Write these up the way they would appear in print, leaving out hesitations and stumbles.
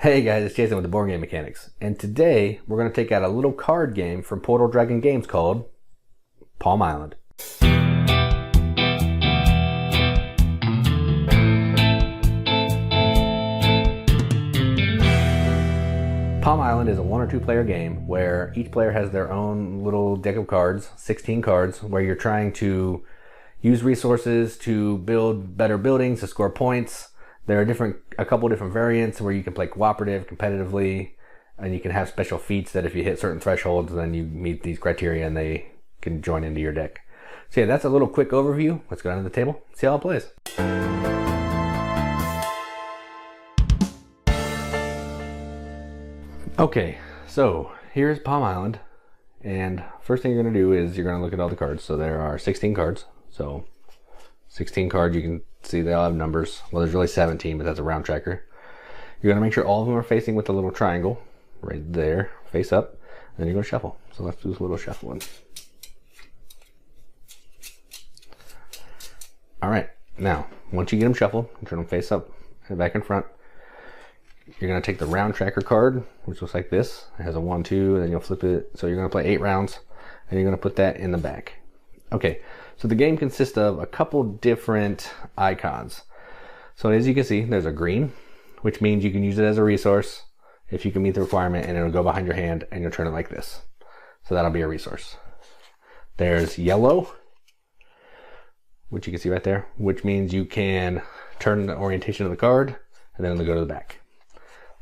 Hey guys, it's Jason with the Board Game Mechanics, and today we're going to take out a little card game from Portal Dragon Games called Palm Island. Palm Island is a 1 or 2 player game where each player has their own little deck of cards, 16 cards, where you're trying to use resources to build better buildings, to score points. There are a couple different variants where you can play cooperative, competitively, and you can have special feats that if you hit certain thresholds, then you meet these criteria and they can join into your deck. So yeah, that's a little quick overview. Let's go down to the table, see how it plays. Okay, so here's Palm Island, and first thing you're going to do is you're going to look at all the cards. So there are 16 cards, so 16 cards, you can see they all have numbers. Well, there's really 17, but that's a round tracker. You're going to make sure all of them are facing with the little triangle right there, face up, and then you're going to shuffle. So let's do this little shuffling. All right, now once you get them shuffled, turn them face up and back in front. You're going to take the round tracker card, which looks like this. It has a 1, 2, and then you'll flip it. So you're going to play 8 rounds, and you're going to put that in the back. Okay, so the game consists of a couple different icons. So as you can see, there's a green, which means you can use it as a resource if you can meet the requirement, and it'll go behind your hand and you'll turn it like this. So that'll be a resource. There's yellow, which you can see right there, which means you can turn the orientation of the card and then it'll go to the back.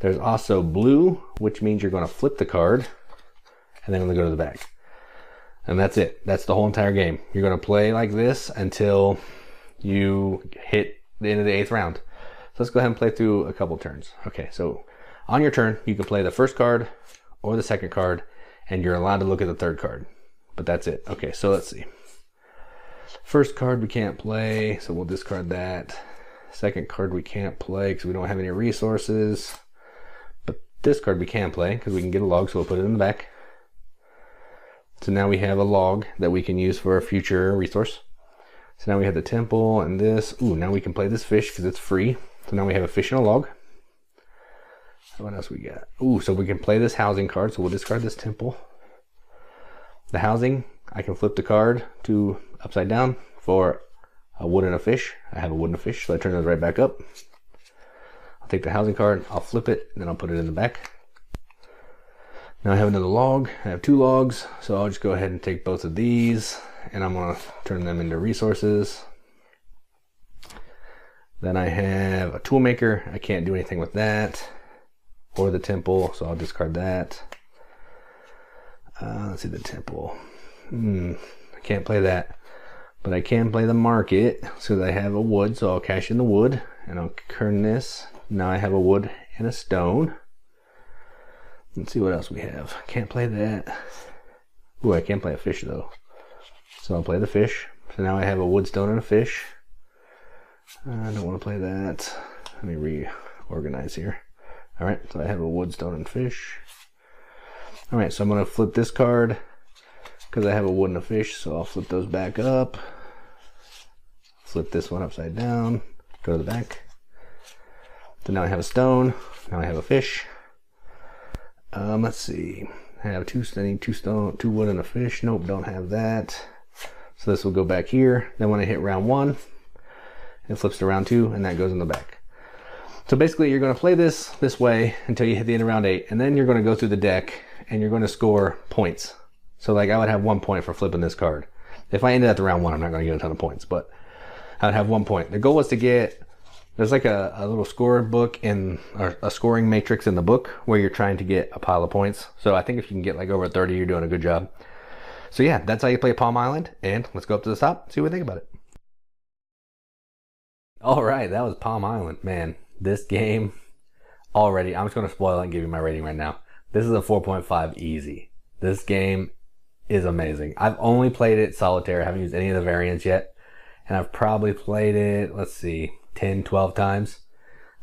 There's also blue, which means you're going to flip the card and then it'll go to the back. And that's it. That's the whole entire game. You're going to play like this until you hit the end of the 8th round. So let's go ahead and play through a couple turns. Okay, so on your turn, you can play the first card or the second card, and you're allowed to look at the third card. But that's it. Okay, so let's see. First card we can't play, so we'll discard that. Second card we can't play because we don't have any resources. But this card we can play because we can get a log, so we'll put it in the back. So now we have a log that we can use for a future resource. So now we have the temple and this. Ooh, now we can play this fish because it's free. So now we have a fish and a log. What else we got? Ooh, so we can play this housing card. So we'll discard this temple. The housing, I can flip the card to upside down for a wood and a fish. I have a wood and a fish, so I turn those right back up. I'll take the housing card, I'll flip it, and then I'll put it in the back. Now I have another log. I have 2 logs, so I'll just go ahead and take both of these and I'm going to turn them into resources. Then I have a tool maker. I can't do anything with that, or the temple, so I'll discard that. Let's see, the temple. I can't play that, but I can play the market, so I have a wood, so I'll cash in the wood and I'll turn this. Now I have a wood and a stone. Let's see what else we have. Can't play that. Ooh, I can't play a fish though. So I'll play the fish. So now I have a wood, stone, and a fish. I don't want to play that. Let me reorganize here. Alright, so I have a wood, stone, and fish. Alright, so I'm going to flip this card because I have a wood and a fish, so I'll flip those back up. Flip this one upside down. Go to the back. So now I have a stone. Now I have a fish. Let's see. I have I need 2 stone, 2 wood, and a fish. Nope, don't have that. So this will go back here. Then when I hit round 1, it flips to round 2, and that goes in the back. So basically, you're going to play this way until you hit the end of round 8, and then you're going to go through the deck and you're going to score points. So like I would have 1 point for flipping this card. If I ended at the round 1, I'm not going to get a ton of points, but I would have 1 point. The goal was to get. There's like a little score book or a scoring matrix in the book where you're trying to get a pile of points. So I think if you can get like over 30, you're doing a good job. So yeah, that's how you play Palm Island. And let's go up to the top, see what we think about it. All right, that was Palm Island. Man, this game already, I'm just going to spoil it and give you my rating right now. This is a 4.5 easy. This game is amazing. I've only played it solitaire. I haven't used any of the variants yet. And I've probably played it, let's see, 10, 12 times.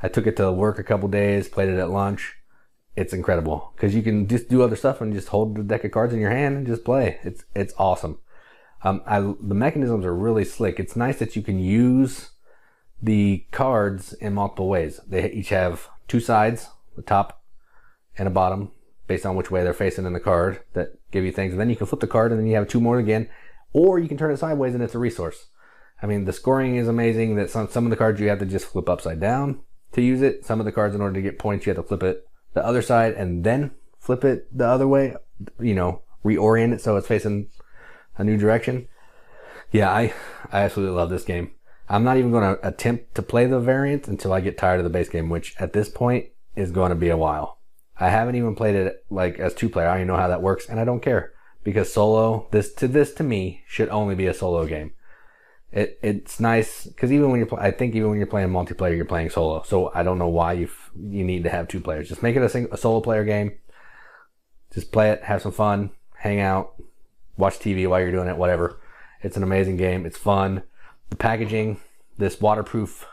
I took it to work a couple days, played it at lunch. It's incredible because you can just do other stuff and just hold the deck of cards in your hand and just play. It's awesome. The mechanisms are really slick. It's nice that you can use the cards in multiple ways. They each have 2 sides, a top and a bottom based on which way they're facing in the card that give you things. And then you can flip the card and then you have 2 more again, or you can turn it sideways and it's a resource. I mean, the scoring is amazing that some of the cards you have to just flip upside down to use it. Some of the cards, in order to get points, you have to flip it the other side and then flip it the other way, you know, reorient it so it's facing a new direction. Yeah, I absolutely love this game. I'm not even going to attempt to play the variant until I get tired of the base game, which at this point is going to be a while. I haven't even played it like as 2-player. I don't even know how that works, and I don't care, because solo, this to me should only be a solo game. It's nice because even when I think even when you're playing multiplayer, you're playing solo. So I don't know why you need to have 2 players. Just make it a solo player game. Just play it, have some fun, hang out, watch TV while you're doing it, whatever. It's an amazing game. It's fun. The packaging, this waterproof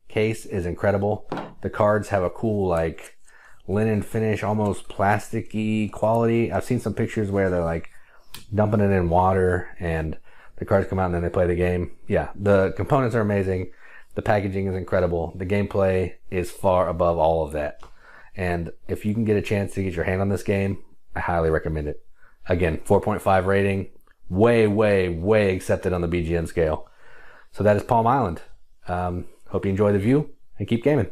case is incredible. The cards have a cool like linen finish, almost plasticky quality. I've seen some pictures where they're like dumping it in water and the cards come out and then they play the game. Yeah, the components are amazing. The packaging is incredible. The gameplay is far above all of that. And if you can get a chance to get your hand on this game, I highly recommend it. Again, 4.5 rating. Way, way, way accepted on the BGN scale. So that is Palm Island. Hope you enjoy the view and keep gaming.